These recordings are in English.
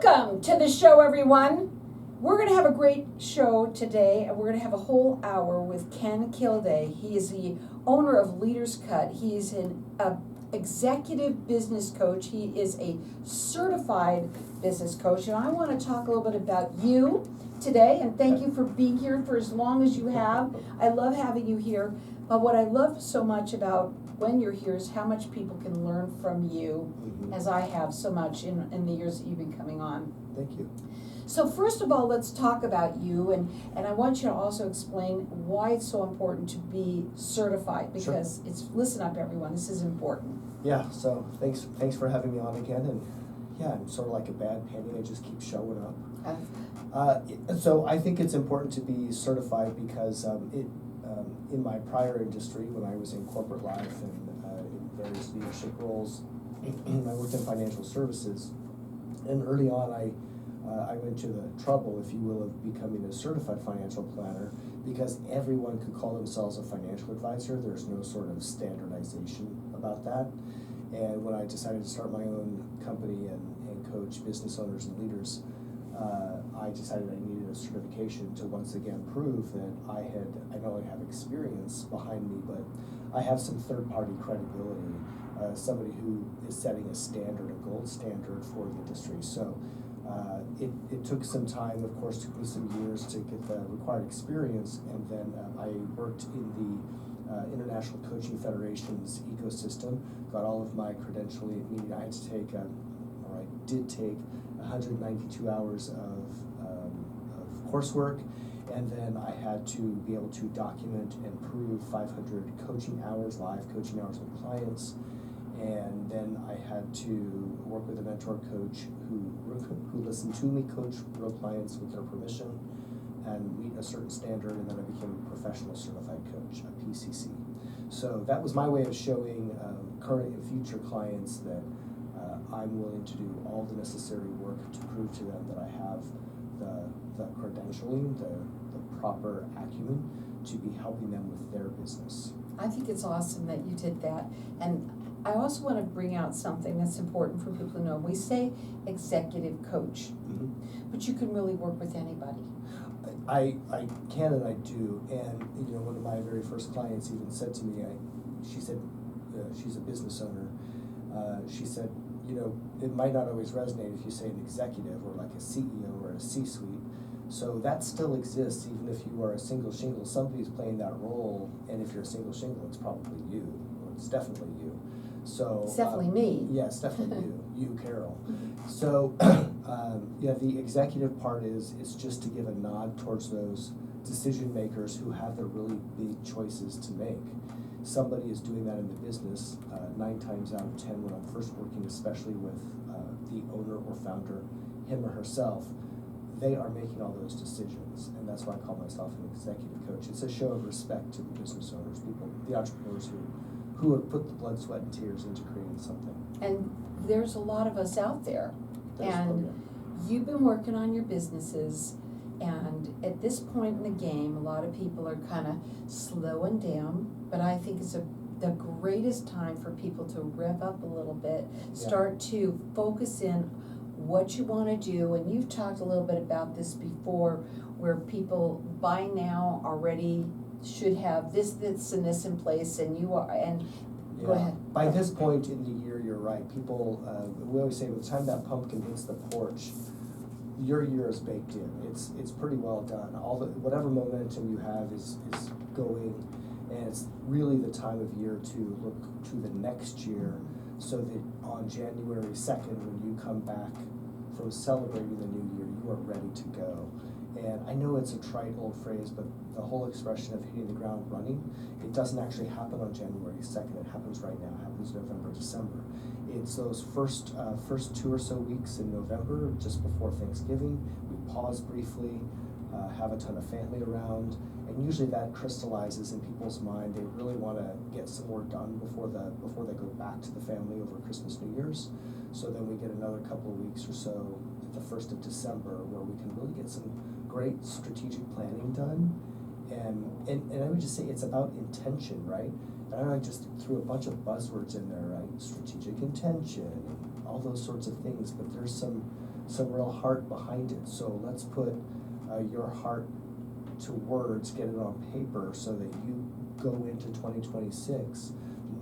Welcome to the show, everyone. We're going to have a great show today, and we're going to have a whole hour with Ken Kilday. He is the owner of Leaders Cut. He's an executive business coach. He is a certified business coach, and I want to talk a little bit about you today, and thank you for being here for as long as you have. I love having you here, but what I love so much about when you're here is how much people can learn from you, as I have so much in the years that you've been coming on. Thank you. So first of all, let's talk about you, and I want you to also explain why it's so important to be certified, because it's, listen up everyone, this is important. Yeah, so thanks for having me on again, and yeah, I'm sort of like a bad penny, I just keep showing up. So I think it's important to be certified because in my prior industry, when I was in corporate life and in various leadership roles, I worked in financial services, and early on I went to the trouble, if you will, of becoming a certified financial planner because everyone could call themselves a financial advisor. There's no sort of standardization about that. And when I decided to start my own company and coach business owners and leaders, I decided I needed a certification to once again prove that I not only have experience behind me, but I have some third-party credibility, somebody who is setting a standard, a gold standard for the industry. So it took some time, of course, took me some years to get the required experience, and then I worked in the International Coaching Federation's ecosystem, got all of my credentialing, meaning I had to take, or I did take 192 hours of coursework, and then I had to be able to document and prove 500 coaching hours, live coaching hours with clients. And then I had to work with a mentor coach who listened to me coach real clients with their permission and meet a certain standard, and then I became a professional certified coach, a PCC. So that was my way of showing current and future clients that I'm willing to do all the necessary work to prove to them that I have the credentialing, the proper acumen to be helping them with their business. I think it's awesome that you did that. And I also want to bring out something that's important for people to know. We say executive coach, but you can really work with anybody. I can and I do, and you know, one of my very first clients even said to me, she said, she's a business owner, she said, you know, it might not always resonate if you say an executive or like a CEO or a C-suite, so that still exists even if you are a single shingle, somebody's playing that role, and if you're a single shingle, it's probably you, or it's definitely you. So it's definitely me. Yes, definitely you, Carol. So yeah, the executive part is just to give a nod towards those decision makers who have the really big choices to make. Somebody is doing that in the business 9 times out of 10 when I'm first working, especially with the owner or founder, him or herself. They are making all those decisions, and that's why I call myself an executive coach. It's a show of respect to the business owners, people, the entrepreneurs who have put the blood, sweat, and tears into creating something. And there's a lot of us out there. And you've been working on your businesses, and at this point in the game, a lot of people are kind of slowing down, but I think it's the greatest time for people to rev up a little bit, start to focus in what you want to do. And you've talked a little bit about this before, where people by now already should have this, and this in place, and you are, and go ahead. By this point in the year, you're right. People, we always say, by the time that pumpkin hits the porch, your year is baked in. It's pretty well done. Whatever momentum you have is going, and it's really the time of year to look to the next year, so that on January 2nd, when you come back from celebrating the new year, you are ready to go. And I know it's a trite old phrase, but the whole expression of hitting the ground running, it doesn't actually happen on January 2nd. It happens right now. It happens November, December. It's those first 2 or so weeks in November, just before Thanksgiving. We pause briefly, have a ton of family around, and usually that crystallizes in people's mind. They really want to get some work done before they go back to the family over Christmas, New Year's. So then we get another couple of weeks or so at the 1st of December where we can really get some great strategic planning done. And I would just say it's about intention, right? And I just threw a bunch of buzzwords in there, right? Strategic intention, all those sorts of things, but there's some real heart behind it. So let's put your heart to words, get it on paper so that you go into 2026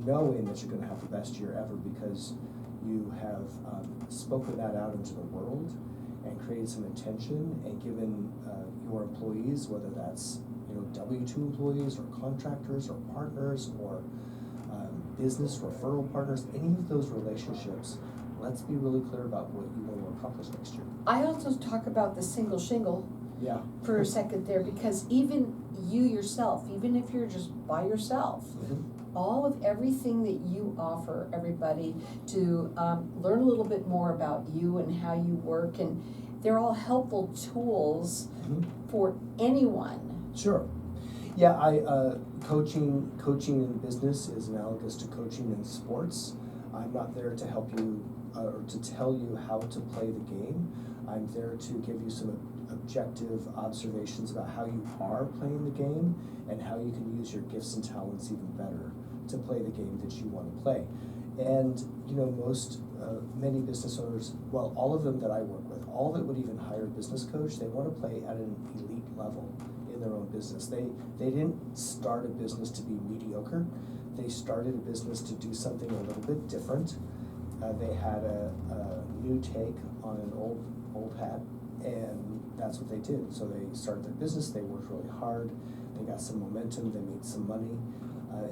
knowing that you're going to have the best year ever because you have spoken that out into the world and created some attention and given your employees, whether that's W-2 employees or contractors or partners or business referral partners, any of those relationships, let's be really clear about what you want to accomplish next year. I also talk about the single shingle Yeah. for a second there, because even you yourself, even if you're just by yourself, all of everything that you offer everybody to learn a little bit more about you and how you work, and they're all helpful tools for anyone. Sure. Yeah, coaching in business is analogous to coaching in sports. I'm not there to help you or to tell you how to play the game. I'm there to give you some objective observations about how you are playing the game and how you can use your gifts and talents even better to play the game that you want to play. And many business owners, well, all of them that I work with, all that would even hire a business coach, they want to play at an elite level in their own business. They didn't start a business to be mediocre. They started a business to do something a little bit different. They had a new take on an old hat, and that's what they did. So they started their business, they worked really hard, they got some momentum, they made some money,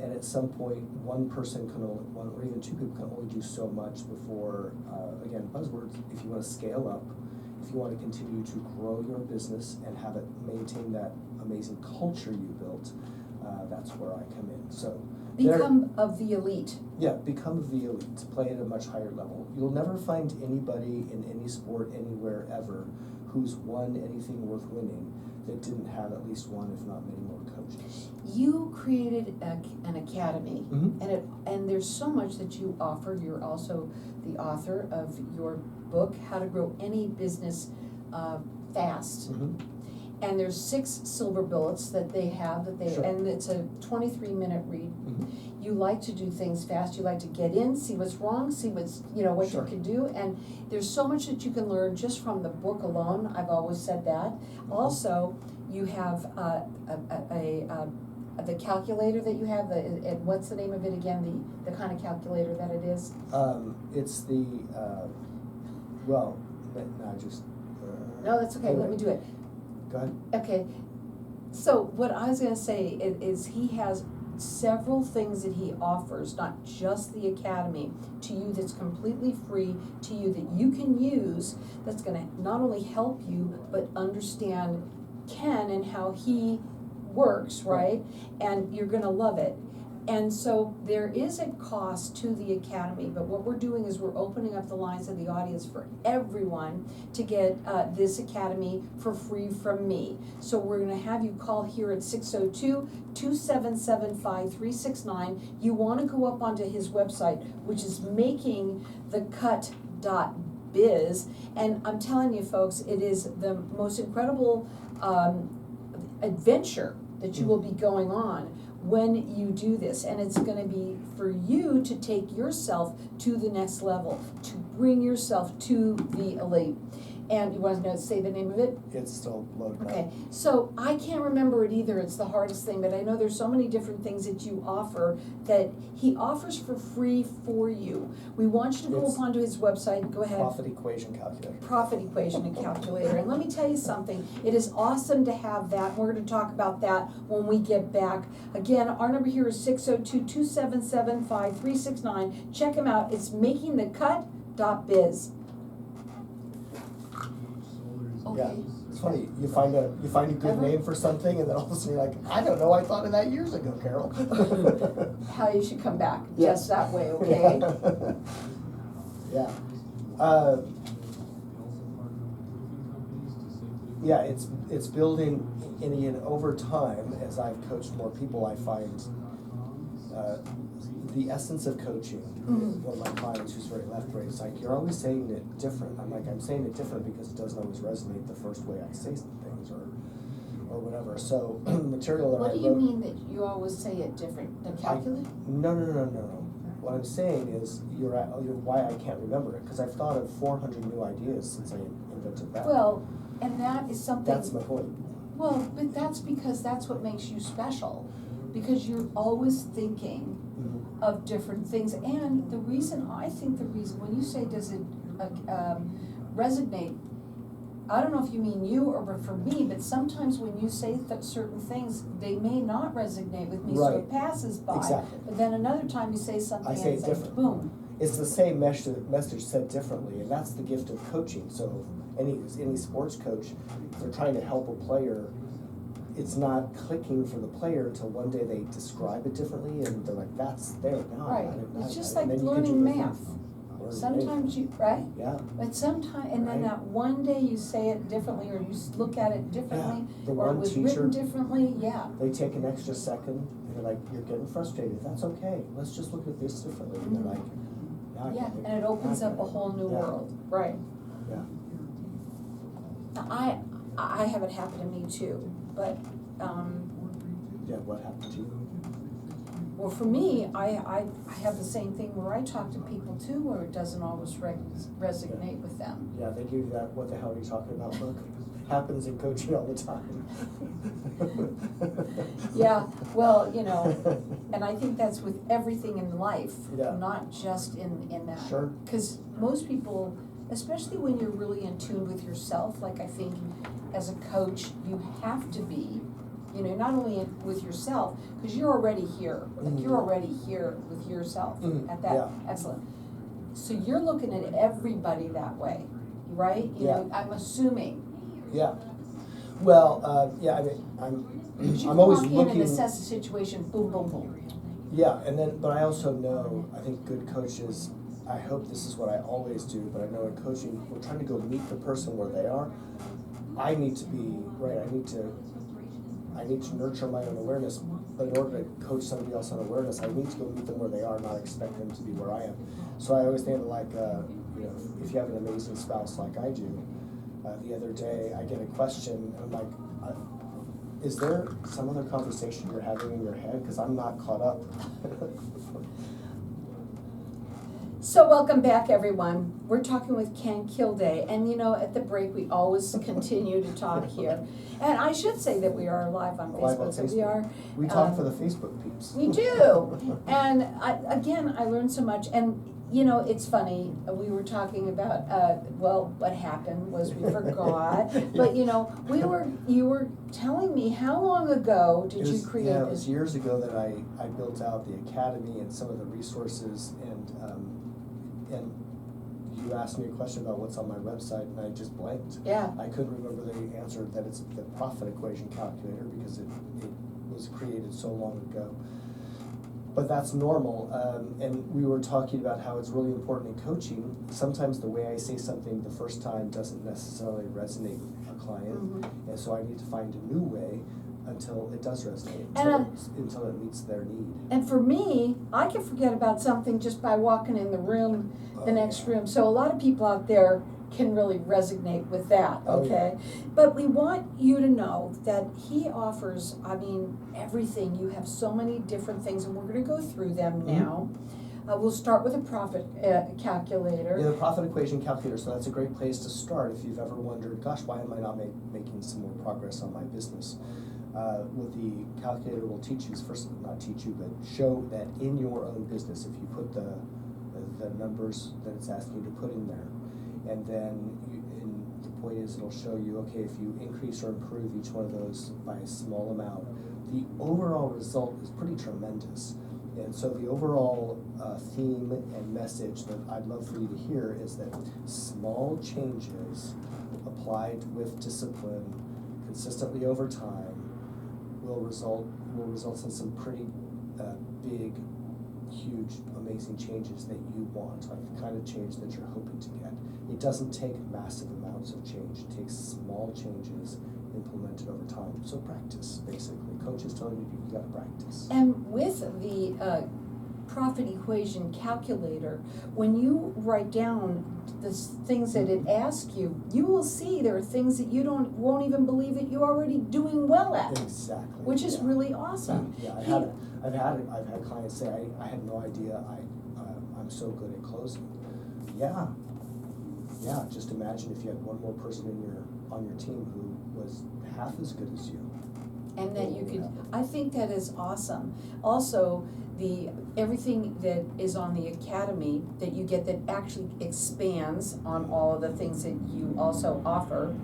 and at some point, one person one or even two people can only do so much before, again, buzzwords, if you want to scale up, if you want to continue to grow your business and have it maintain that amazing culture you built, that's where I come in. So Become of the elite. Yeah, become of the elite, play at a much higher level. You'll never find anybody in any sport anywhere ever who's won anything worth winning that didn't have at least one, if not many more coaches. You created an academy, Mm-hmm. and there's so much that you offer. You're also the author of your book, How to Grow Any Business Fast. Mm-hmm. And there's 6 silver bullets that they have Sure. and it's a 23-minute read. Mm-hmm. You like to do things fast. You like to get in, see what's wrong, see what Sure. you can do, and there's so much that you can learn just from the book alone. I've always said that. Mm-hmm. Also, you have the calculator that you have. What's the name of it again? The kind of calculator that it is. It's the no, just. No, that's okay. Let me do it. Go ahead. Okay, so what I was gonna say is he has several things that he offers, not just the academy, to you that's completely free, to you that you can use, that's gonna not only help you, but understand Ken and how he works, right? And you're gonna love it. And so there is a cost to the academy, but what we're doing is we're opening up the lines of the audience for everyone to get this academy for free from me. So we're gonna have you call here at 602-277-5369. You wanna go up onto his website, which is makingthecut.biz. And I'm telling you folks, it is the most incredible adventure that you will be going on when you do this, and it's going to be for you to take yourself to the next level, to bring yourself to the elite. And you want to say the name of it? It's still loaded up. Okay, so I can't remember it either. It's the hardest thing, but I know there's so many different things that you offer that he offers for free for you. We want you to go up onto his website. Go ahead. Profit equation calculator. Profit equation and calculator. And let me tell you something, it is awesome to have that. We're going to talk about that when we get back. Again, our number here is 602-277-5369. Check him out. It's makingthecut.biz. Okay. Yeah, it's funny. You find a good name for something, and then all of a sudden you're like, I don't know, I thought of that years ago, Carol. How you should come back, Yeah. just that way, okay? Yeah. Yeah, it's building, and over time, as I've coached more people, I find the essence of coaching. Mhm. One of my clients who's very left-brained, it's like, you're always saying it different. I'm like, I'm saying it different because it doesn't always resonate the first way I say some things or whatever. So material that What I do you wrote. mean that you always say it different? The calculator? No. what I'm saying is, you're why I can't remember it, because I've thought of 400 new ideas since I invented that. Well, and that is something. That's my point. Well, but that's because that's what makes you special, because you're always thinking Mhm. of different things. And the reason, when you say does it resonate, I don't know if you mean you or for me, but sometimes when you say certain things, they may not resonate with me, so Right. it passes by. Exactly. But then another time you say something I and say it's it like, different. boom. It's the same message said differently, and that's the gift of coaching. So any sports coach, if they're trying to help a player, it's not clicking for the player until one day they describe it differently, and they're like, "That's there now." Right. It's just like and then you can learning do the math. thing. Learning Sometimes you, right? Yeah. But sometimes, and then Right. that one day you say it differently, or you look at it differently, The or it one was teacher- written differently, yeah. They take an extra second, and they're like, "You're getting frustrated. That's okay. Let's just look at this differently." And they're like, "Now I Yeah, get it. and it opens Now I up get a it." whole new Yeah. world, right. Yeah. Now, I have it happen to me too, but, Yeah. What happened to you? well, for me, I have the same thing where I talk to people too, where it doesn't always resonate with them. Yeah, they give you that, "What the hell are you talking about?" look. Happens in coaching all the time. Yeah, well, and I think that's with everything in life, Yeah. not just in that. Sure. Because most people, especially when you're really in tune with yourself, like I think as a coach, you have to be, not only with yourself, because you're already here, like you're already here with yourself Mhm. at that, Yeah. excellent. So you're looking at everybody that way, right? Yeah. I'm assuming. Yeah. Well, yeah, I mean, You I'm can always walk in looking. and assess the situation, boom, boom, boom. Yeah, but I also know, I think good coaches, I hope this is what I always do, but I know in coaching, we're trying to go meet the person where they are. I need to be, right, I need to nurture my own awareness, but in order to coach somebody else on awareness, I need to go meet them where they are, not expect them to be where I am. So I always think like, if you have an amazing spouse like I do, the other day I get a question, and I'm like, is there some other conversation you're having in your head? Because I'm not caught up. So welcome back, everyone. We're talking with Ken Kilday, and at the break we always continue to talk here. And I should say that we are live on Live on Facebook, so we Facebook. are. We talk for the Facebook peeps. We do, and I learned so much, and it's funny. We were talking about what happened was we forgot, but you were telling me how long ago did you create Yeah, it this? was years ago that I built out the academy and some of the resources, and you asked me a question about what's on my website, and I just blanked. Yeah. I couldn't remember the answer, that it's the profit equation calculator, because it was created so long ago. But that's normal, and we were talking about how it's really important in coaching. Sometimes the way I say something the first time doesn't necessarily resonate with a client, Mhm. and so I need to find a new way until it does resonate, And, until it meets their need. And for me, I can forget about something just by walking in the room, the next room. So a lot of people out there can really resonate with that, Oh, okay? But we want you to know that he offers, everything. You have so many different things, and we're gonna go through them now. We'll start with a profit calculator. Yeah, the profit equation calculator, so that's a great place to start if you've ever wondered, gosh, why am I not making some more progress on my business? What the calculator will teach you is, first, not teach you, but show that in your own business, if you put the numbers that it's asking you to put in there, and then the point is, it'll show you, okay, if you increase or improve each one of those by a small amount, the overall result is pretty tremendous. And so the overall theme and message that I'd love for you to hear is that small changes applied with discipline consistently over time will result in some pretty big, huge, amazing changes that you want, like the kind of change that you're hoping to get. It doesn't take massive amounts of change. It takes small changes implemented over time. So practice, basically. Coach is telling you gotta practice. And with the profit equation calculator, when you write down the things that it asks you, you will see there are things that you won't even believe that you're already doing well at. Exactly. Which is really awesome. Yeah, I've had clients say, I had no idea I I'm so good at closing. Yeah, just imagine if you had one more person on your team who was half as good as you. And that you could, I think that is awesome. Also, everything that is on the academy that you get that actually expands on all of the things that you also offer.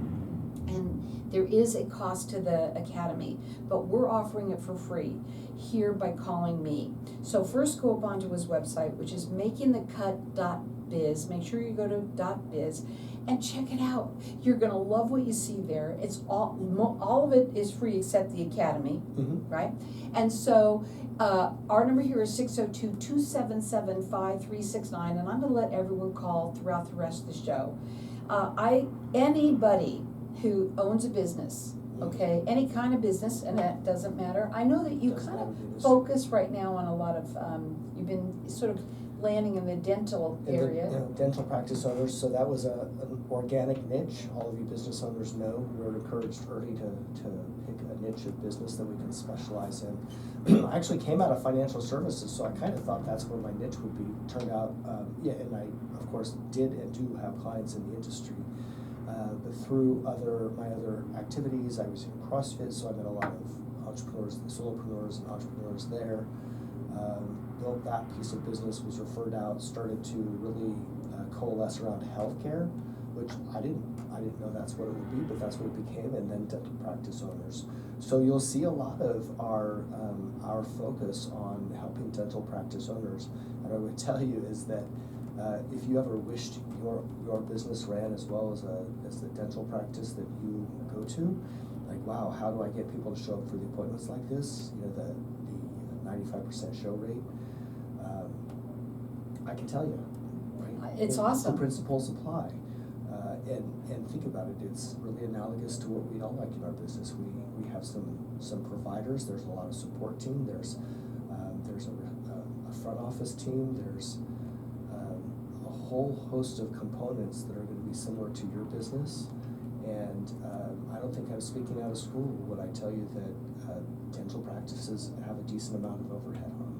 And there is a cost to the academy, but we're offering it for free here by calling me. So first go up onto his website, which is makingthecut.biz. Make sure you go to .biz and check it out. You're gonna love what you see there. It's all of it is free except the academy, right? And so our number here is 602-277-5369, and I'm gonna let everyone call throughout the rest of the show. Anybody who owns a business, okay, any kind of business, and that doesn't matter. I know that you kind of focus right now on a lot of, you've been sort of landing in the dental area. Dental practice owners, so that was an organic niche. All of you business owners know we're encouraged early to pick a niche of business that we can specialize in. I actually came out of financial services, so I kind of thought that's where my niche would be. Turned out, and I, of course, did and do have clients in the industry. But through my other activities, I was in CrossFit, so I met a lot of entrepreneurs, solopreneurs and entrepreneurs there. Built that piece of business, was referred out, started to really coalesce around healthcare, which I didn't know that's what it would be, but that's what it became, and then dental practice owners. So you'll see a lot of our focus on helping dental practice owners. And I would tell you is that if you ever wished your business ran as well as the dental practice that you go to, like, wow, how do I get people to show up for the appointments like this? You know, the 95% show rate. I can tell you, right? It's awesome. The principles apply. And think about it, it's really analogous to what we all like in our business. We have some providers, there's a lot of support team, there's a front office team, there's a whole host of components that are going to be similar to your business. And I don't think I'm speaking out of school when I tell you that dental practices have a decent amount of overhead on them.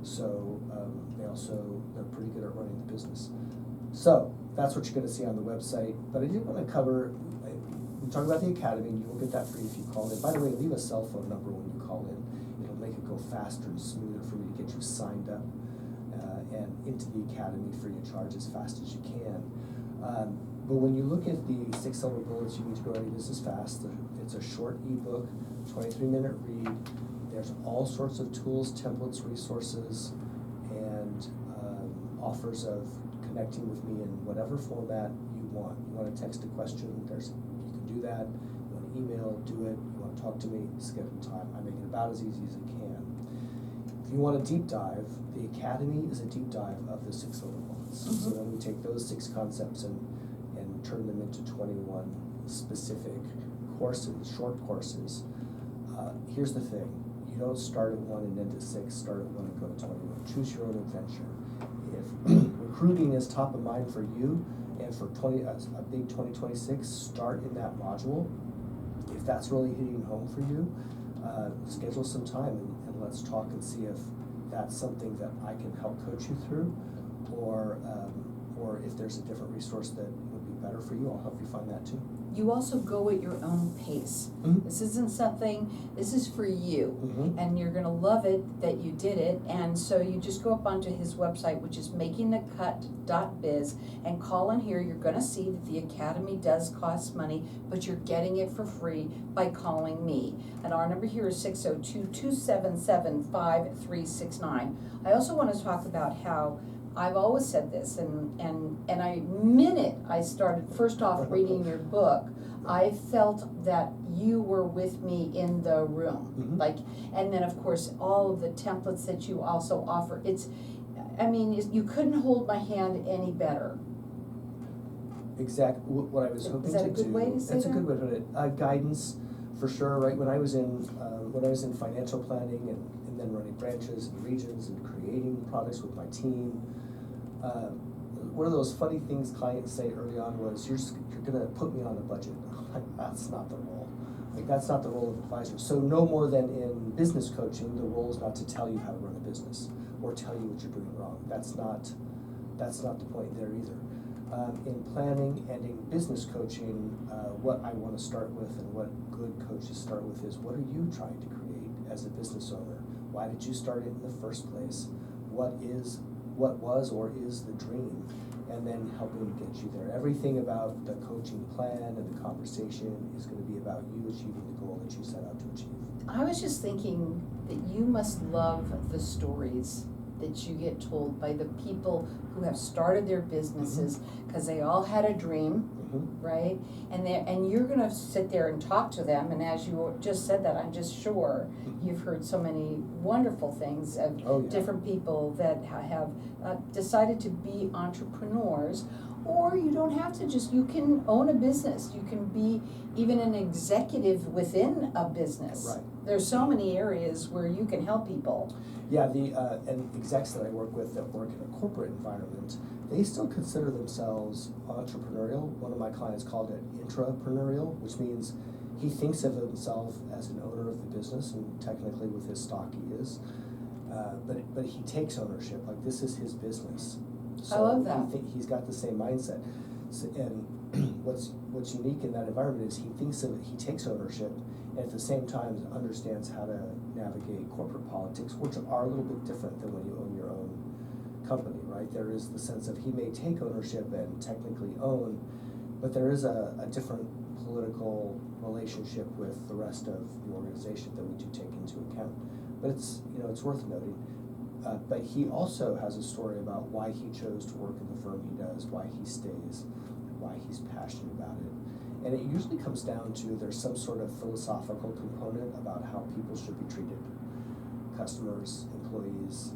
So they're pretty good at running the business. So that's what you're going to see on the website. But I did want to cover, we talk about the academy, and you will get that free if you call in. By the way, leave a cell phone number when you call in. It'll make it go faster and smoother for me to get you signed up and into the academy free of charge as fast as you can. But when you look at the 6 silver bullets you need to grow any business fast, it's a short ebook, 23-minute read. There's all sorts of tools, templates, resources, and offers of connecting with me in whatever format you want. You want to text a question, you can do that. You want to email, do it. You want to talk to me, schedule time. I make it about as easy as I can. If you want a deep dive, the Academy is a deep dive of the 6 silver bullets. So then we take those 6 concepts and turn them into 21 specific courses, short courses. Here's the thing. You don't start at 1 and end at 6, start at 1 and go to 21. Choose your own adventure. If recruiting is top of mind for you and for a big 2026, start in that module. If that's really hitting home for you, schedule some time and let's talk and see if that's something that I can help coach you through, or if there's a different resource that would be better for you, I'll help you find that too. You also go at your own pace. This isn't this is for you. And you're gonna love it that you did it. And so you just go up onto his website, which is makingthecut.biz, and call in here. You're gonna see that the Academy does cost money, but you're getting it for free by calling me. And our number here is 602-277-5369. I also want to talk about how I've always said this, and I meant it. I started first off reading your book. I felt that you were with me in the room, and then of course all of the templates that you also offer. You couldn't hold my hand any better. Exactly what I was hoping to do. Is that a good way to say that? That's a good way to put it. Guidance, for sure. Right when I was in financial planning and then running branches and regions and creating products with my team. One of those funny things clients say early on was, you're going to put me on a budget. I'm like, that's not the role. That's not the role of advisor. So no more than in business coaching, the role is not to tell you how to run a business. or tell you what you're doing wrong. That's not the point there either. In planning and in business coaching, what I want to start with and what good coaches start with is, what are you trying to create as a business owner? Why did you start it in the first place? What was or is the dream? And then helping get you there. Everything about the coaching plan and the conversation is going to be about you achieving the goal that you set out to achieve. I was just thinking that you must love the stories that you get told by the people who have started their businesses, because they all had a dream, right? And you're gonna sit there and talk to them, and as you just said that, I'm just sure you've heard so many wonderful things of different people that have decided to be entrepreneurs. Or you don't have to you can own a business. You can be even an executive within a business. Right. There's so many areas where you can help people. Yeah, and execs that I work with that work in a corporate environment, they still consider themselves entrepreneurial. One of my clients called it intrapreneurial, which means he thinks of himself as an owner of the business, and technically with his stock he is. But he takes ownership, like this is his business. So I love that. He's got the same mindset. So, and what's unique in that environment is he thinks of it, he takes ownership, and at the same time understands how to navigate corporate politics, which are a little bit different than when you own your own company, right? There is the sense of he may take ownership and technically own, but there is a different political relationship with the rest of the organization that we do take into account. But it's worth noting. But he also has a story about why he chose to work in the firm he does, why he stays, why he's passionate about it. And it usually comes down to there's some sort of philosophical component about how people should be treated, customers, employees,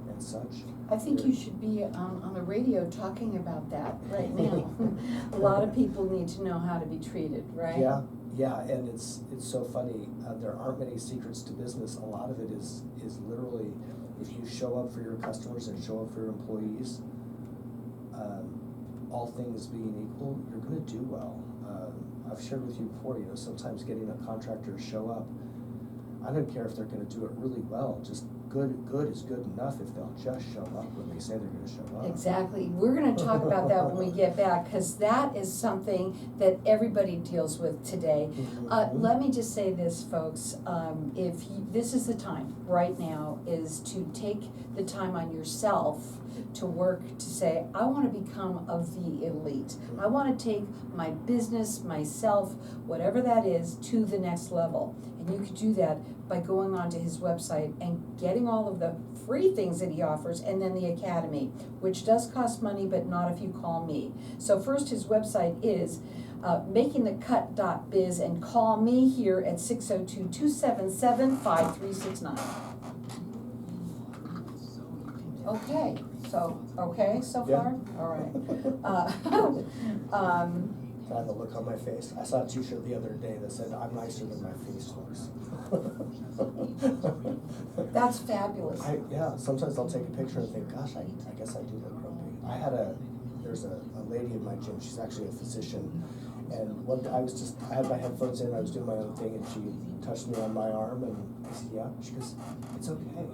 and such. I think you should be on the radio talking about that right now. A lot of people need to know how to be treated, right? Yeah, and it's so funny. There aren't many secrets to business. A lot of it is literally, if you show up for your customers and show up for your employees, all things being equal, you're going to do well. I've shared with you before, sometimes getting a contractor to show up, I don't care if they're going to do it really well, just good is good enough if they'll just show up when they say they're going to show up. Exactly. We're going to talk about that when we get back, because that is something that everybody deals with today. Let me just say this, folks. This is the time right now is to take the time on yourself to work to say, I want to become of the elite. I want to take my business, myself, whatever that is, to the next level. And you could do that by going onto his website and getting all of the free things that he offers, and then the academy, which does cost money, but not if you call me. So first, his website is makingthecut.biz, and call me here at 602-277-5369. Okay so far? Yeah. All right. I have a look on my face. I saw a t-shirt the other day that said, I'm nicer than my face looks. That's fabulous. Sometimes I'll take a picture and think, gosh, I guess I do look grumpy. There's a lady in my gym, she's actually a physician, and I had my headphones in, I was doing my own thing, and she touched me on my arm, and I said, yeah. She goes, it's okay.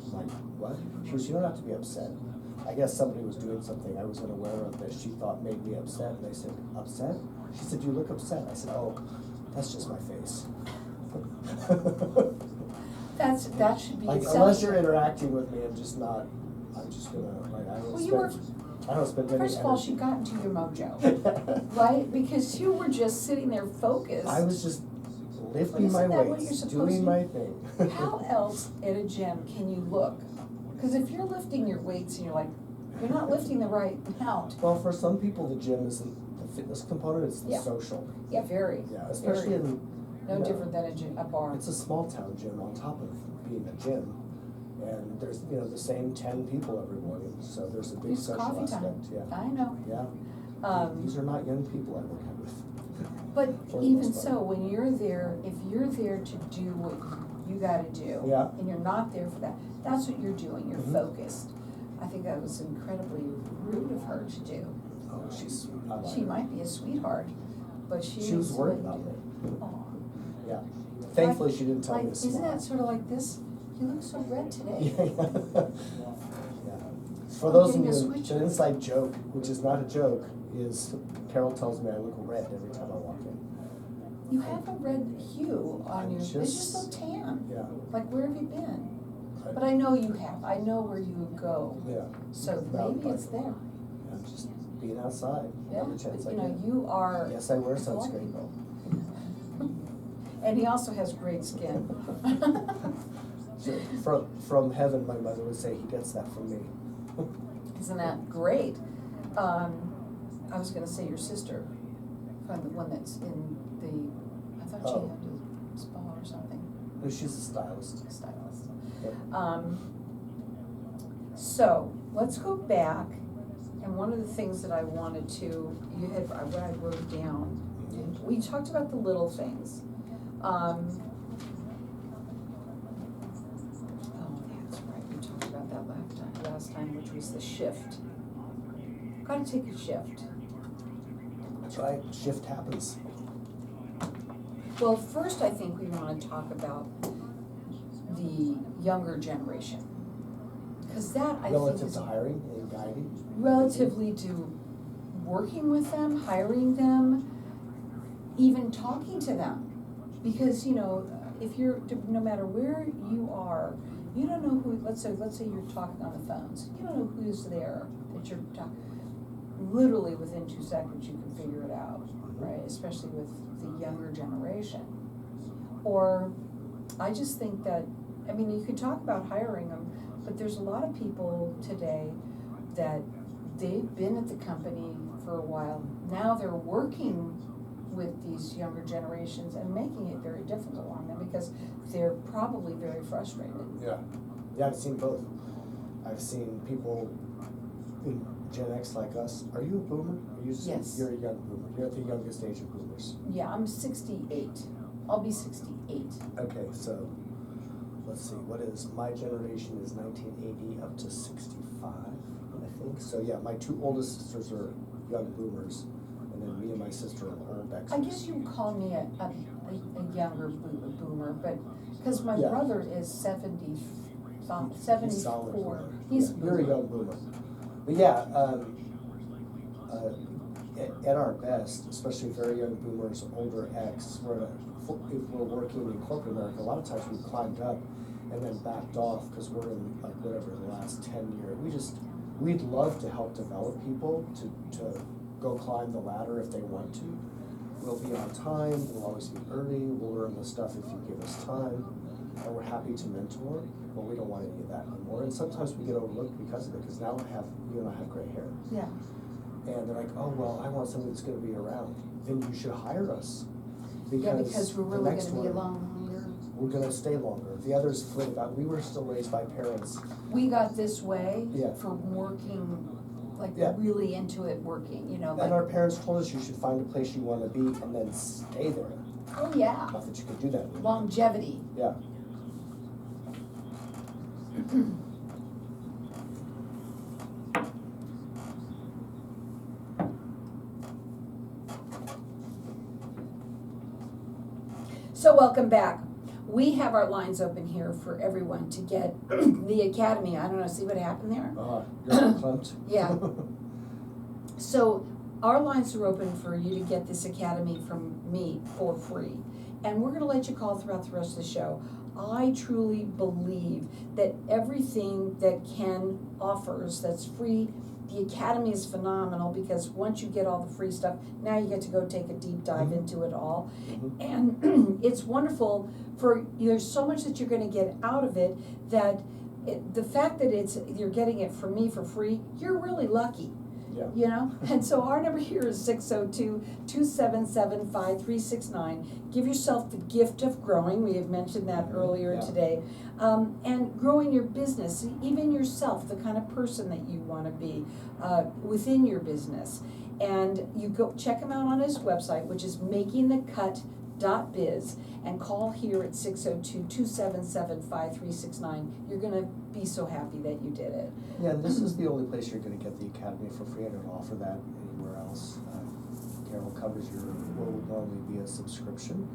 I'm like, what? She goes, you don't have to be upset. I guess somebody was doing something I was unaware of that she thought made me upset, and I said, upset? She said, you look upset. I said, oh, that's just my face. That should be accepted. Unless you're interacting with me, I'm just gonna, I don't spend any First of all, energy. she got into your mojo, right? Because you were just sitting there focused. I was just lifting Isn't my that what weights, you're supposed doing to? my thing. How else at a gym can you look? Because if you're lifting your weights and you're like, you're not lifting the right amount. Well, for some people, the gym isn't the fitness component, it's the social. Yeah, very. Yeah, especially in. No different than a bar. It's a small town gym on top of being a gym. And there's, the same 10 people every morning, so there's a big It's social coffee aspect. time. Yeah. I know. Yeah. These are not young people I work with. But For the even most part. so, when you're there, if you're there to do what you gotta do, Yeah. and you're not there for that, that's what you're doing, you're Mhm. focused. I think that was incredibly rude of her to do. Oh, she's. I like She her. might be a sweetheart, but She was worried about me. Aw. Yeah. Thankfully, she didn't tell me to Isn't that smile. sort of like this? You look so red today. Yeah. For those of getting a you, switch. the inside joke, which is not a joke, is Carol tells me I look red every time I walk in. You have a red hue on your, it's just so Just- tan. Yeah. Like, where have you been? But I know you have, I know where you go. Yeah. So Mountain maybe it's biking. there. Yeah, just being outside, Yeah, every chance but I you know, get. you are. Yes, I wear a lot of sunscreen. people. And he also has great skin. So from heaven, my mother would say he gets that from me. Isn't that great? I was gonna say your sister, from the one that's in the, I thought she Oh. had a spa or something, No, she's a stylist. stylist. Yep. So, let's go back, and one of the things that I wanted to, what I wrote down, Mhm. we talked about the little things. Oh, that's right, we talked about that last time, which was the shift. Gotta take a shift. That's right, shift happens. Well, first, I think we wanna talk about the younger generation. Cause that, I think, Relative is to hiring and guiding. relatively to working with them, hiring them, even talking to them. Because, you know, if you're, no matter where you are, you don't know who, let's say you're talking on the phones, you don't know who's there that you're talking. Literally within 2 seconds, you can figure it out, right? Especially with the younger generation. Or, I just think that, I mean, you could talk about hiring them, but there's a lot of people today that they've been at the company for a while. Now they're working with these younger generations and making it very difficult on them because they're probably very frustrated. Yeah, yeah, I've seen both. I've seen people in Gen X like us. Are you a boomer? Yes. You're a young boomer. You're at the youngest age of boomers. Yeah, I'm 68. I'll be 68. Okay, so let's see. What is my generation? Is 1980 up to 65, I think. So yeah, my two oldest sisters are young boomers, and then me and my sister are old Xers. I guess you would call me a younger boomer, but because my Yeah. brother is 74. He's solid boomer. He's Yeah, you're a young boomer. But yeah, at our best, especially very young boomers, older X, if we're working in corporate America, a lot of times we've climbed up and then backed off because we're in like whatever the last 10 years. We'd love to help develop people to go climb the ladder if they want to. We'll be on time, we'll always be early, we'll learn the stuff if you give us time, and we're happy to mentor, but we don't want any of that anymore. And sometimes we get overlooked because of it, because now you and I have gray hair. Yeah. And they're like, oh, well, I want somebody that's gonna be around. Then you should hire us. Because we're the really next gonna be one, longer. we're gonna stay longer. The others flip about, we were still raised by parents. We got this way Yeah. from working, like Yeah. really into it working, you know, And like, our parents told us you should find a place you wanna be and then stay there. oh yeah, Not that you could do that anymore. longevity. Yeah. So welcome back. We have our lines open here for everyone to get the academy. I don't know, see what happened there? You're clumped? Yeah. So our lines are open for you to get this academy from me for free. And we're gonna let you call throughout the rest of the show. I truly believe that everything that Ken offers that's free, the academy is phenomenal because once you get all the free stuff, now you get to go take a deep dive Mhm. into it all. Mhm. And it's wonderful there's so much that you're gonna get out of it that the fact that you're getting it from me for free, you're really lucky. Yeah. You know, and so our number here is 602-277-5369. Give yourself the gift of growing. We have mentioned that earlier Yeah. today. And growing your business, even yourself, the kind of person that you want to be within your business. And you go check him out on his website, which is makingthecut.biz, and call here at 602-277-5369. You're going to be so happy that you did it. Yeah, and this is the only place you're gonna get the academy for free. I don't offer that anywhere else. Carol covers what would normally be a subscription,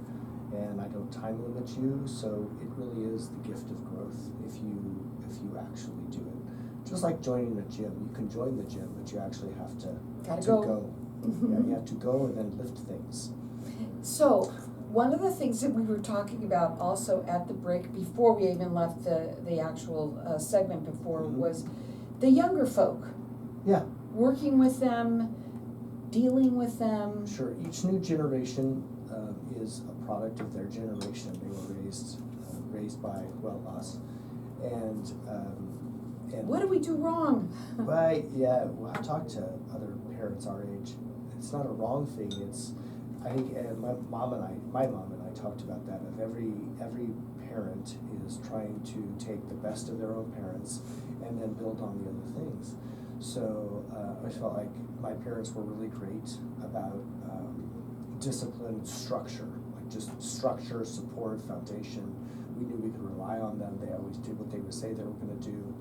and I don't time limit you, so it really is the gift of growth if you actually do it. Just like joining a gym, you can join the gym, but you actually have to go. Yeah, you have to go and then lift things. So, one of the things that we were talking about also at the break, before we even left the actual segment before, Mhm. was the younger folk. Yeah. Working with them, dealing with them. Sure, each new generation is a product of their generation. They were raised by, well, us. And What do we do wrong? Right, yeah, well, I've talked to other parents our age. It's not a wrong thing, I think my mom and I talked about that, of every parent is trying to take the best of their own parents and then build on the other things. So I felt like my parents were really great about discipline, structure, like just structure, support, foundation. We knew we could rely on them. They always did what they would say they were going to do,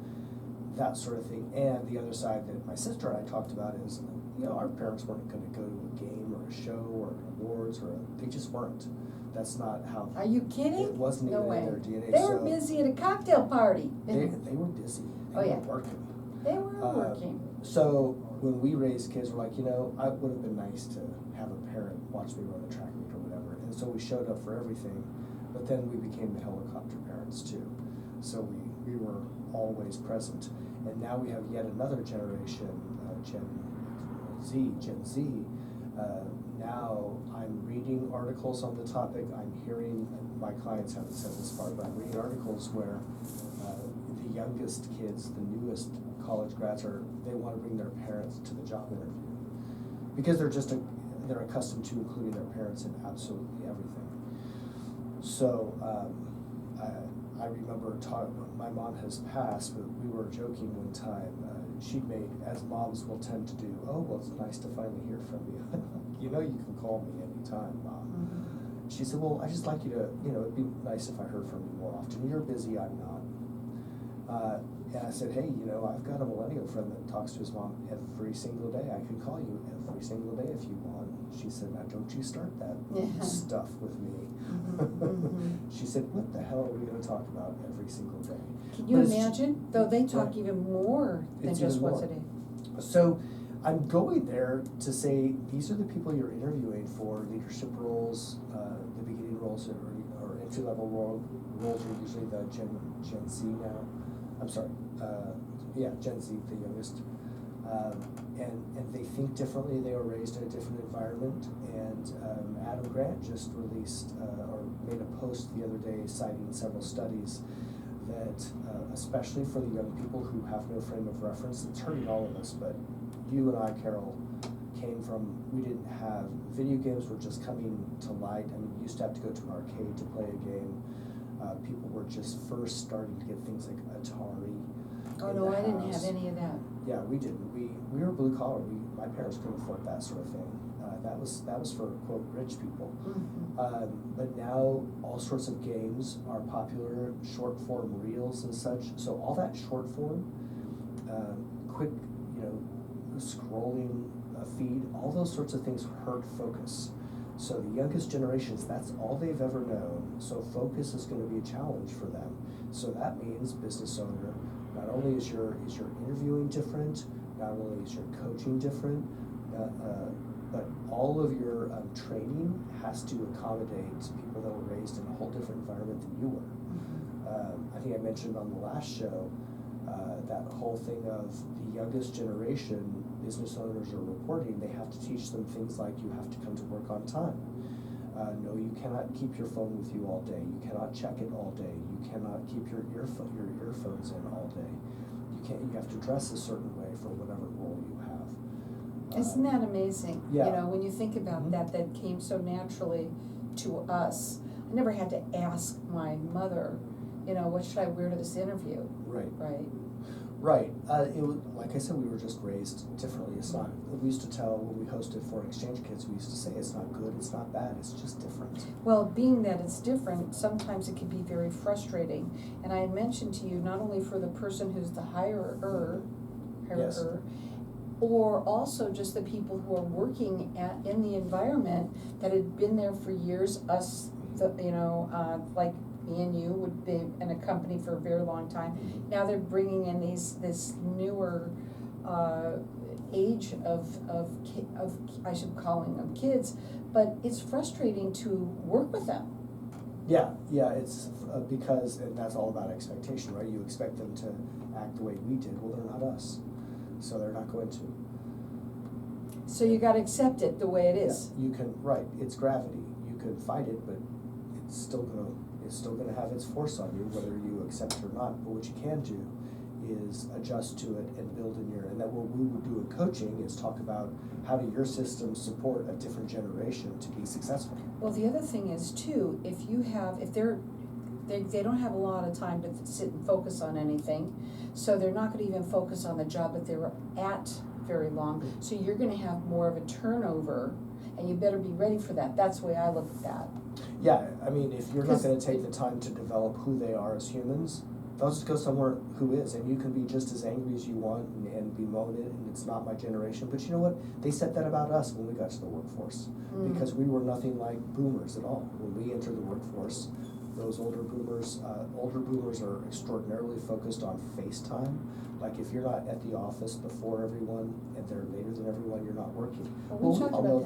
that sort of thing. And the other side that my sister and I talked about is, our parents weren't going to go to a game or a show or awards, they just weren't. That's not how. Are you kidding? It wasn't No even way. in their DNA. They were busy at a cocktail party. They were busy. They were working. They were working. So when we raised kids, we're like, it would have been nice to have a parent watch me run a track meet or whatever. And so we showed up for everything, but then we became the helicopter parents too. So we were always present. And now we have yet another generation, Gen Z. Now I'm reading articles on the topic. I'm hearing, my clients haven't said this part, but I'm reading articles where the youngest kids, the newest college grads, they want to bring their parents to the job interview because they're accustomed to including their parents in absolutely everything. So I remember my mom has passed, but we were joking one time. She'd made, as moms will tend to do, oh, well, it's nice to finally hear from you. You can call me anytime, Mom. Mm-hmm. She said, well, I just like you to, it'd be nice if I heard from you more often. You're busy, I'm not. And I said, hey, I've got a millennial friend that talks to his mom every single day. I can call you every single day if you want. She said, now don't you start that stuff with me. Mm-hmm. She said, what the hell are we going to talk about every single day? Can you imagine? Though they talk even more than just once a day. So I'm going there to say, these are the people you're interviewing for leadership roles, the beginning roles, or entry-level roles are usually the Gen Z now. I'm sorry, Gen Z, the youngest. And they think differently. They were raised in a different environment. And Adam Grant just released or made a post the other day citing several studies that, especially for the young people who have no frame of reference, it's hurting all of us, but you and I, Carol, came from, we didn't have, video games were just coming to light. I mean, you used to have to go to an arcade to play a game. People were just first starting to get things like Atari. Oh no, I didn't have any of that. Yeah, we didn't. We were blue collar. My parents couldn't afford that sort of thing. That was for, quote, rich people. Mm-hmm. But now all sorts of games are popular, short form reels and such. So all that short form, quick, scrolling feed, all those sorts of things hurt focus. So the youngest generations, that's all they've ever known. So focus is going to be a challenge for them. So that means, business owner, not only is your interviewing different, not only is your coaching different, but all of your training has to accommodate people that were raised in a whole different environment than you were. Mm-hmm. I think I mentioned on the last show that whole thing of the youngest generation, business owners are reporting, they have to teach them things like you have to come to work on time. No, you cannot keep your phone with you all day. You cannot check it all day. You cannot keep your earphones in all day. You have to dress a certain way for whatever role you have. Isn't that amazing? Yeah. When you think about that came so naturally to us. I never had to ask my mother, what should I wear to this interview? Right. Right. Right. It was, like I said, we were just raised differently. It's not. We used to tell when we hosted foreign exchange kids, we used to say it's not good, it's not bad, it's just different. Well, being that it's different, sometimes it can be very frustrating. And I had mentioned to you, not only for the person who's the hirer, Yes. or also just the people who are working in the environment that had been there for years, us like me and you would be in a company for a very long time. Now they're bringing in this newer age of I should be calling them kids, but it's frustrating to work with them. Yeah, it's because, and that's all about expectation, right? You expect them to act the way we did. Well, they're not us, so they're not going to. So you got to accept it the way it is. Yeah, you can, right? It's gravity. You can fight it, but it's still gonna have its force on you, whether you accept it or not. But what you can do is adjust to it and build in your. And that what we would do in coaching is talk about how do your systems support a different generation to be successful. Well, the other thing is too, if they don't have a lot of time to sit and focus on anything, so they're not going to even focus on the job that they're at very long. So you're going to have more of a turnover, and you better be ready for that. That's the way I look at that. Yeah, I mean, if you're not going to take the time to develop who they are as humans, they'll just go somewhere who is, and you can be just as angry as you want and bemoan it, and it's not my generation. But you know what? They said that about us when we got to the workforce, because we were nothing like boomers at all. When we entered the workforce, those older boomers are extraordinarily focused on face time. Like if you're not at the office before everyone and they're later than everyone, you're not working. Well, we all know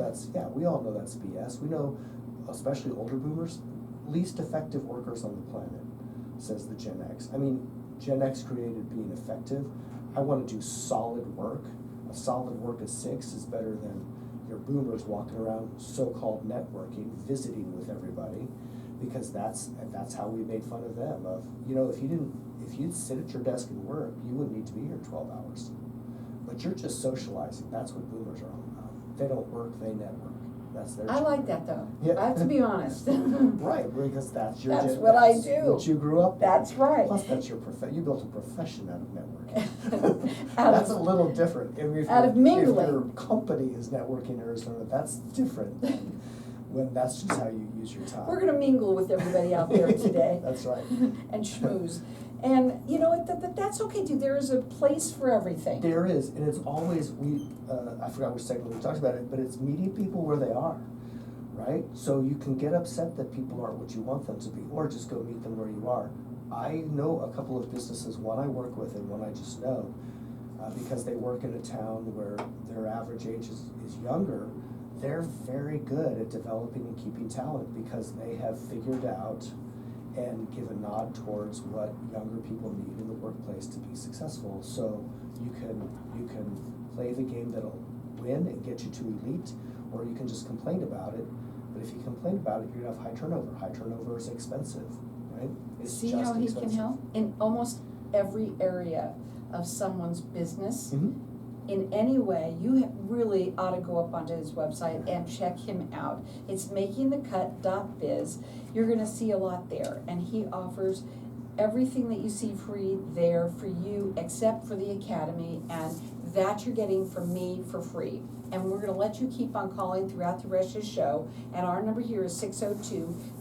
we all know that's BS. We know, especially older boomers, least effective workers on the planet, says the Gen X. I mean, Gen X created being effective. I want to do solid work. A solid work of 6 is better than your boomers walking around so-called networking, visiting with everybody, because that's how we made fun of them. Of, if you'd sit at your desk and work, you wouldn't need to be here 12 hours. But you're just socializing. That's what boomers are all about. They don't work, they network. That's their I like that though. Yeah. I have to be honest. Right, because that's your That's what I do. What you grew up with. That's right. Plus, that's your you built a profession out of networking. That's a little different. If mingling. If your company is networking in Arizona, that's different than when that's just how you use your time. We're going to mingle with everybody out there today. That's right. And schmooze. And you know what, that's okay too. There is a place for everything. There is, and it's always, I forgot which segment we talked about it, but it's meeting people where they are, right? So you can get upset that people aren't what you want them to be, or just go meet them where you are. I know a couple of businesses, one I work with and one I just know, because they work in a town where their average age is younger. They're very good at developing and keeping talent because they have figured out and give a nod towards what younger people need in the workplace to be successful. So you can play the game that'll win and get you to elite, or you can just complain about it. But if you complain about it, you're gonna have high turnover. High turnover is expensive, right? It's See just how he expensive. can help? In almost every area of someone's business, in any way, you really ought to go up onto his website and check him out. It's makingthecut.biz. You're going to see a lot there, and he offers everything that you see free there for you, except for the academy, and that you're getting from me for free. And we're going to let you keep on calling throughout the rest of the show, and our number here is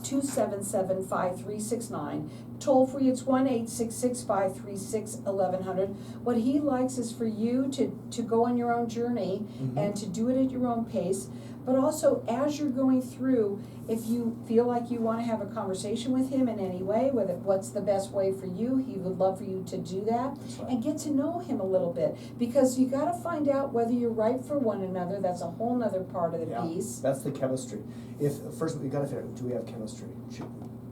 602-277-5369. Toll free, it's 1-866-536-1100. What he likes is for you to go on your own journey and to do it at your own pace. But also, as you're going through, if you feel like you want to have a conversation with him in any way, what's the best way for you, he would love for you to do that. Right. And get to know him a little bit. Because you got to find out whether you're right for one another. That's a whole nother part of the piece. That's the chemistry. First, we got to figure out, do we have chemistry?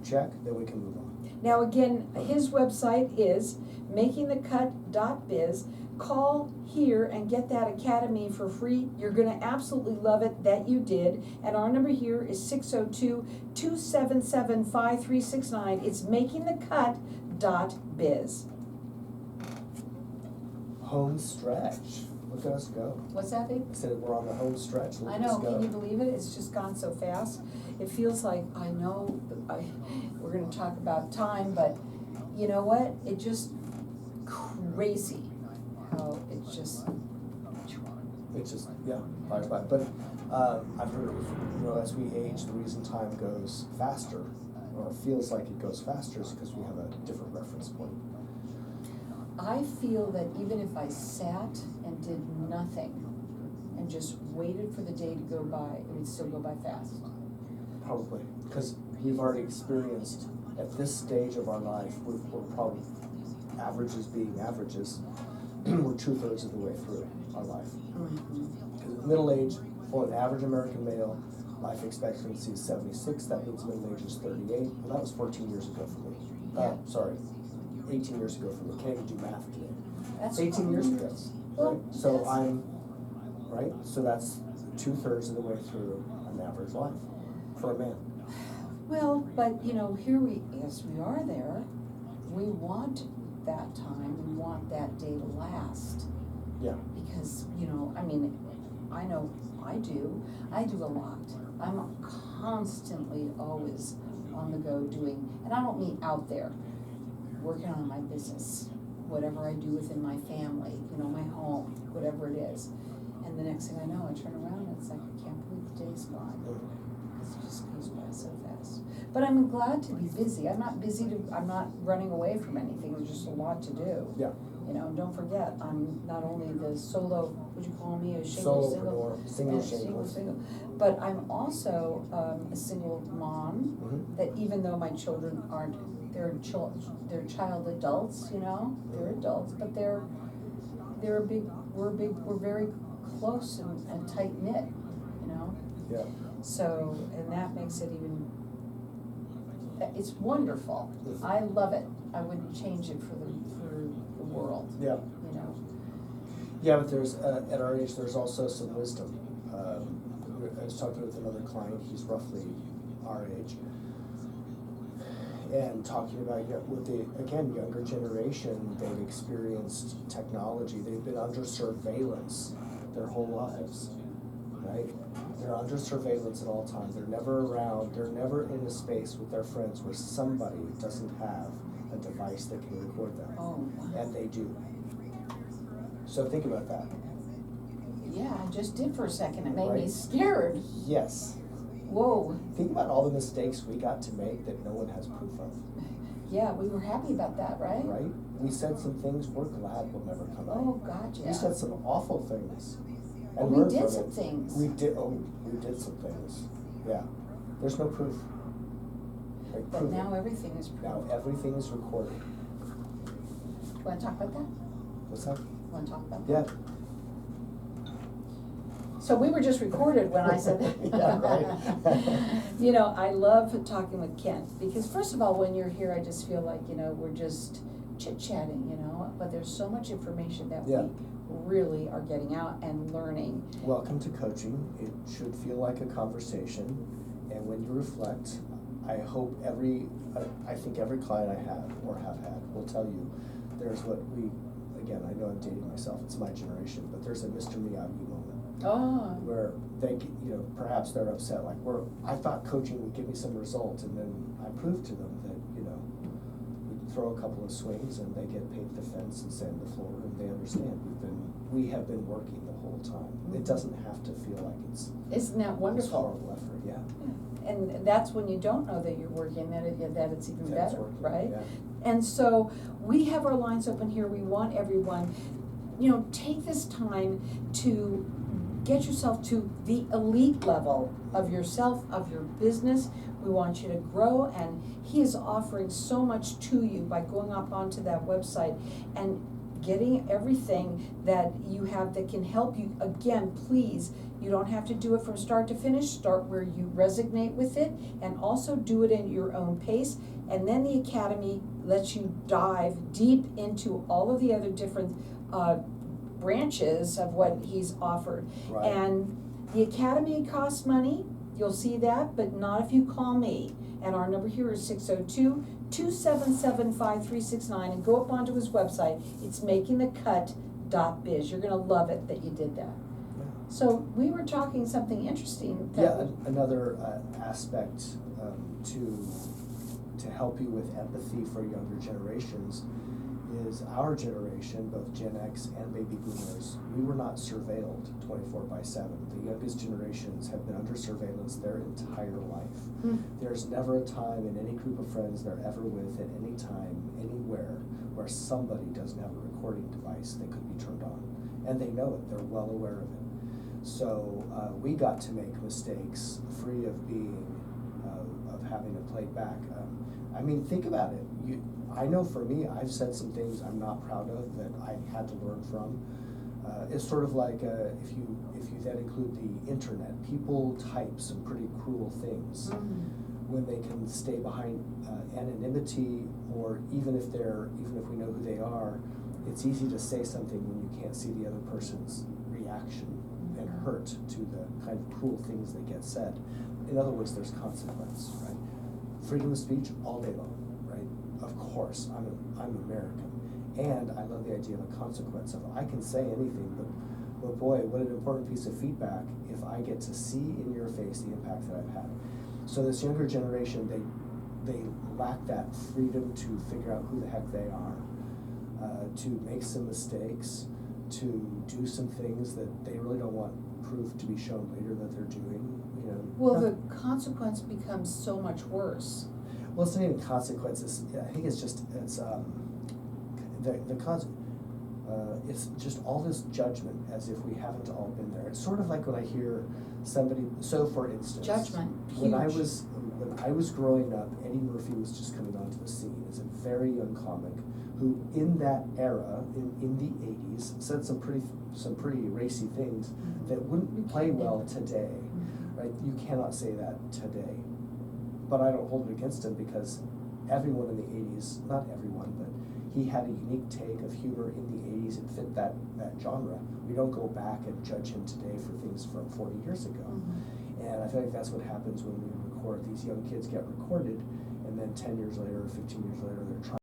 Check, then we can move on. Now again, his website is makingthecut.biz. Call here and get that academy for free. You're going to absolutely love it that you did. And our number here is 602-277-5369. It's makingthecut.biz. Home stretch. Look at us go. What's that, babe? I said we're on the home stretch. Look I at know, us go. can you believe it? It's just gone so fast. It feels like, we're going to talk about time, but you know what? It just crazy how it's just flies by. But I've heard, as we age, the reason time goes faster, or feels like it goes faster, is because we have a different reference point. I feel that even if I sat and did nothing and just waited for the day to go by, it would still go by fast. probably, because we've already experienced, at this stage of our life, we're probably, averages being averages, we're 2/3 of the way through our life. Because middle age, for an average American male, life expectancy is 76, that means middle age is 38. Well, that was 14 years ago for me. Yeah. Sorry, 18 years ago for me. Can't even do math today. That's 18 years ago, Well, right? So yes. so that's 2/3 of the way through an average life for a man. Well, but here yes, we are there. We want that time, we want that day to last. Yeah. Because, I know I do a lot. I'm constantly always on the go doing, and I don't mean out there, working on my business, whatever I do within my family, my home, whatever it is. And the next thing I know, I turn around and it's like, I can't believe the day's gone. It just goes by so fast. But I'm glad to be busy. I'm not running away from anything. There's just a lot to do. Yeah. Don't forget, I'm not only the solo, would you call me a single, but I'm also a single mom. Mm-hmm. That even though my children aren't, they're child adults, they're adults, but we're very close and tight knit, Yeah. So, and that makes it it's wonderful. Mm-hmm. I love it. I wouldn't change it for the world. Yeah. Yeah, but there's, at our age, there's also some wisdom. I was talking with another client, he's roughly our age, and talking about with the, again, younger generation, they've experienced technology, they've been under surveillance their whole lives, right? They're under surveillance at all times, they're never around, they're never in a space with their friends where somebody doesn't have a device that can record them. Oh, wow. And they do. So think about that. Yeah, I just did for a second. It made me Right? scared. Yes. Whoa. Think about all the mistakes we got to make that no one has proof of. Yeah, we were happy about that, right? Right? We said some things we're glad will never come out. Oh, God, yeah. We said some awful things. Oh, And we learned did from some it. things. We did some things. Yeah. There's no proof. Like, But prove now it. everything is proved. Now everything is recorded. Want to talk about that? What's that? Want to talk about Yeah. that? So we were just recorded when I said that. Yeah, right. I love talking with Ken, because first of all, when you're here, I just feel like, we're just chit-chatting, but there's so much information that Yeah. we really are getting out and learning. Welcome to coaching. It should feel like a conversation, and when you reflect, I hope I think every client I have or have had will tell you there's again, I know I'm dating myself, it's my generation, but there's a Mr. Miyagi moment. Oh. Where they, perhaps they're upset, like, I thought coaching would give me some result, and then I proved to them that, we throw a couple of swings and they get paint the fence and sand the floor, and they understand we have been working the whole time. It doesn't have to feel like Isn't that this wonderful? horrible effort, yeah. And that's when you don't know that you're working, that it's even That's better, working, right? yeah. And so we have our lines open here. We want everyone, take this time to get yourself to the elite level of yourself, of your business. We want you to grow, and he is offering so much to you by going up onto that website and getting everything that you have that can help you. Again, please, you don't have to do it from start to finish. Start where you resonate with it, and also do it at your own pace. And then the Academy lets you dive deep into all of the other different branches of what he's offered. Right. And the Academy costs money, you'll see that, but not if you call me. And our number here is 602-277-5369, and go up onto his website. It's makingthecut.biz. You're gonna love it that you did that. Yeah. So we were talking something interesting. Another aspect to help you with empathy for younger generations is our generation, both Gen X and baby boomers, we were not surveilled 24/7. The youngest generations have been under surveillance their entire life. There's never a time in any group of friends they're ever with at any time, anywhere, where somebody doesn't have a recording device that could be turned on. And they know it, they're well aware of it. So we got to make mistakes free of being of having it played back. I mean, think about it. I know for me, I've said some things I'm not proud of that I had to learn from. It's sort of like if you then include the internet, people type some pretty cruel things when they can stay behind anonymity, or even if we know who they are, it's easy to say something when you can't see the other person's reaction and hurt to the kind of cruel things that get said. In other words, there's consequence, right? Freedom of speech all day long, right? Of course, I'm American. And I love the idea of a consequence of I can say anything, but boy, what an important piece of feedback if I get to see in your face the impact that I've had. So this younger generation, they lack that freedom to figure out who the heck they are, to make some mistakes, to do some things that they really don't want proof to be shown later that they're doing. You know. Well, the consequence becomes so much worse. Well, it's not even consequences. I think it's just all this judgment as if we haven't all been there. It's sort of like when I hear somebody. So, for instance, Judgment. When I was growing up, Eddie Murphy was just coming onto the scene as a very young comic who, in that era, in the '80s, said some pretty racy things that wouldn't play well today. Right? You cannot say that today. But I don't hold it against him because everyone in the '80s, not everyone, but he had a unique take of humor in the '80s and fit that genre. We don't go back and judge him today for things from 40 years ago. And I feel like that's what happens when we record. These young kids get recorded, and then 10 years later or 15 years later, they're trying